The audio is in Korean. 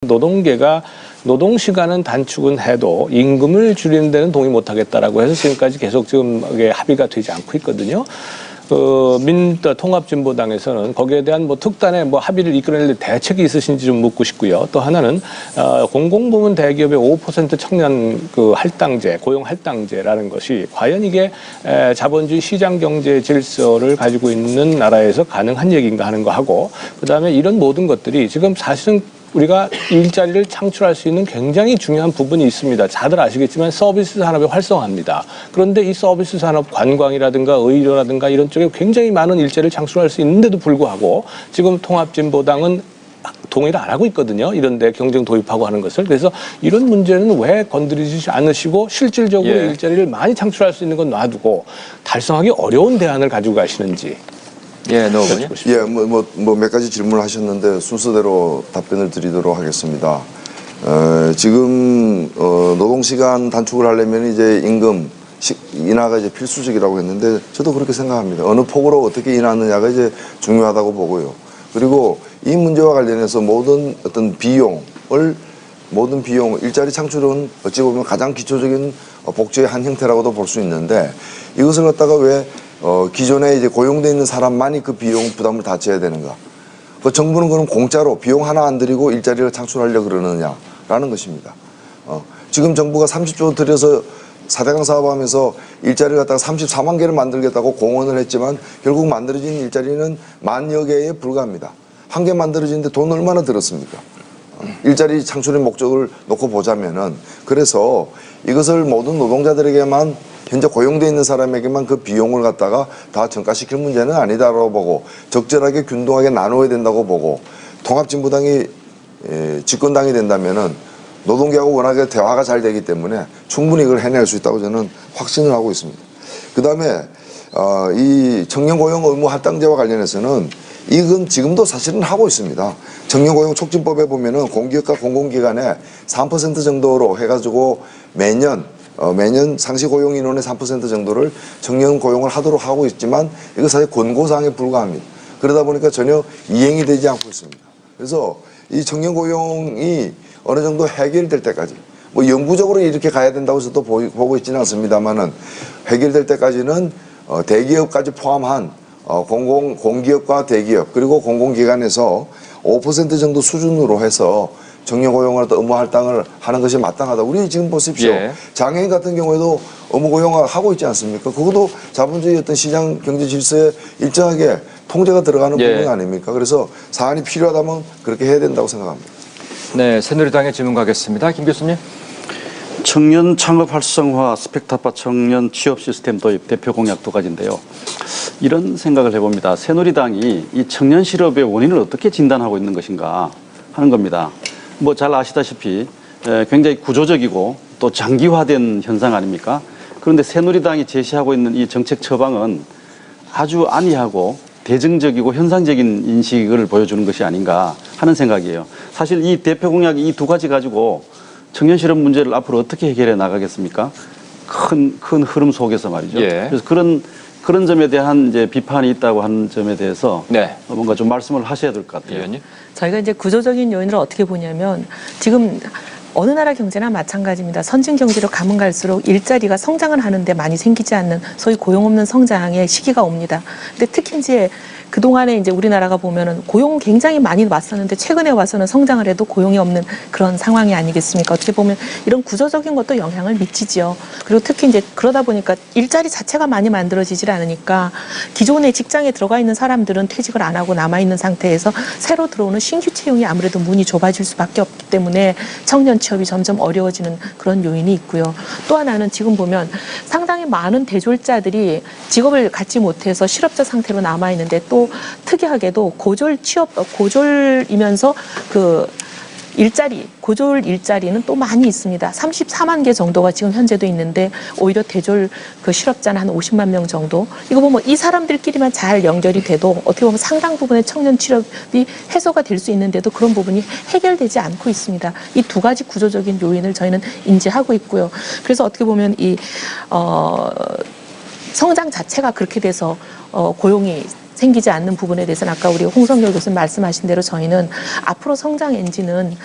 노동계가 노동시간은 단축은 해도 임금을 줄이는 데는 동의 못하겠다라고 해서 지금까지 계속 지금 합의가 되지 않고 있거든요. 통합진보당에서는 거기에 대한 특단의 합의를 이끌어낼 대책이 있으신지 좀 묻고 싶고요. 또 하나는 공공부문 대기업의 5% 청년 할당제, 고용 할당제라는 것이 과연 이게 자본주의 시장 경제 질서를 가지고 있는 나라에서 가능한 얘기인가 하는 거 하고, 그다음에 이런 모든 것들이 지금 사실은 우리가 일자리를 창출할 수 있는 굉장히 중요한 부분이 있습니다. 다들 아시겠지만 서비스 산업의 활성화입니다. 그런데 이 서비스 산업 관광이라든가 의료라든가 이런 쪽에 굉장히 많은 일자리를 창출할 수 있는데도 불구하고 지금 통합진보당은 동의를 안 하고 있거든요. 이런 데 경쟁 도입하고 하는 것을. 그래서 이런 문제는 왜 건드리지 않으시고 실질적으로 일자리를 많이 창출할 수 있는 건 놔두고 달성하기 어려운 대안을 가지고 가시는지. 예, 노 의원님. 예, 몇 가지 질문을 하셨는데 순서대로 답변을 드리도록 하겠습니다. 지금 노동시간 단축을 하려면 이제 임금 인하가 이제 필수적이라고 했는데 저도 그렇게 생각합니다. 어느 폭으로 어떻게 인하느냐가 이제 중요하다고 보고요. 그리고 이 문제와 관련해서 모든 비용, 일자리 창출은 어찌 보면 가장 기초적인 복지의 한 형태라고도 볼 수 있는데 이것을 갖다가 왜 기존에 이제 고용돼 있는 사람만이 그 비용 부담을 다 져야 되는가? 정부는 그럼 공짜로 비용 하나 안 들이고 일자리를 창출하려고 그러느냐라는 것입니다. 지금 정부가 30조 들여서 4대강 사업하면서 일자리를 갖다가 34만 개를 만들겠다고 공언을 했지만 결국 만들어진 일자리는 10,000여 개에 불과합니다. 한 개 만들어지는데 돈 얼마나 들었습니까? 일자리 창출의 목적을 놓고 보자면은, 그래서 이것을 모든 노동자들에게만 현재 고용돼 있는 사람에게만 그 비용을 갖다가 다 전가시킬 문제는 아니다라고 보고 적절하게 균등하게 나눠야 된다고 보고, 통합진보당이 집권당이 된다면은 노동계하고 워낙에 대화가 잘 되기 때문에 충분히 이걸 해낼 수 있다고 저는 확신을 하고 있습니다. 그다음에 이 청년고용 의무 할당제와 관련해서는 이건 지금도 사실은 하고 있습니다. 청년고용 촉진법에 보면은 공기업과 공공기관에 3% 정도로 해가지고 매년 상시고용 인원의 3% 정도를 청년 고용을 하도록 하고 있지만 이거 사실 권고사항에 불과합니다. 그러다 보니까 전혀 이행이 되지 않고 있습니다. 그래서 이 청년 고용이 어느 정도 해결될 때까지, 영구적으로 이렇게 가야 된다고 해서 또 보고 있지는 않습니다만은 해결될 때까지는 대기업까지 포함한 공기업과 대기업 그리고 공공기관에서 5% 정도 수준으로 해서 청년 고용을 의무 할당을 하는 것이 마땅하다. 우리 지금 보십시오. 장애인 같은 경우에도 의무 고용을 하고 있지 않습니까? 그것도 자본주의 시장 경제 질서에 일정하게 통제가 들어가는 부분 아닙니까? 그래서 사안이 필요하다면 그렇게 해야 된다고 생각합니다. 네, 새누리당의 질문 가겠습니다. 김 교수님. 청년 창업 활성화 스펙타파 청년 취업 시스템 도입 대표 공약 2가지인데요. 이런 생각을 해봅니다. 새누리당이 이 청년 실업의 원인을 어떻게 진단하고 있는 것인가 하는 겁니다. 잘 아시다시피 굉장히 구조적이고 또 장기화된 현상 아닙니까? 그런데 새누리당이 제시하고 있는 이 정책 처방은 아주 안이하고 대증적이고 현상적인 인식을 보여주는 것이 아닌가 하는 생각이에요. 사실 이 대표 공약 이 2가지 가지고 청년 실업 문제를 앞으로 어떻게 해결해 나가겠습니까? 큰 흐름 속에서 말이죠. 그래서 그런 점에 대한 이제 비판이 있다고 하는 점에 대해서 뭔가 좀 말씀을 하셔야 될 것 같아요. 저희가 이제 구조적인 요인을 어떻게 보냐면 지금 어느 나라 경제나 마찬가지입니다. 선진 경제로 가면 갈수록 일자리가 성장을 하는데 많이 생기지 않는 소위 고용 없는 성장의 시기가 옵니다. 근데 특히 이제 그동안에 이제 우리나라가 보면은 고용 굉장히 많이 왔었는데 최근에 와서는 성장을 해도 고용이 없는 그런 상황이 아니겠습니까? 어떻게 보면 이런 구조적인 것도 영향을 미치지요. 그리고 특히 이제 그러다 보니까 일자리 자체가 많이 만들어지질 않으니까 기존의 직장에 들어가 있는 사람들은 퇴직을 안 하고 남아있는 상태에서 새로 들어오는 신규 채용이 아무래도 문이 좁아질 수밖에 없기 때문에 청년 취업이 점점 어려워지는 그런 요인이 있고요. 또 하나는 지금 보면 상당히 많은 대졸자들이 직업을 갖지 못해서 실업자 상태로 남아있는데 또 특이하게도 고졸이면서 고졸 일자리는 또 많이 있습니다. 34만 개 정도가 지금 현재도 있는데 오히려 대졸 실업자는 한 50만 명 정도. 이거 보면 이 사람들끼리만 잘 연결이 돼도 어떻게 보면 상당 부분의 청년 취업이 해소가 될 수 있는데도 그런 부분이 해결되지 않고 있습니다. 이 2가지 구조적인 요인을 저희는 인지하고 있고요. 그래서 어떻게 보면 이 성장 자체가 그렇게 돼서 고용이 생기지 않는 부분에 대해서는 아까 우리 홍성열 교수님 말씀하신 대로 저희는 앞으로 성장 엔진은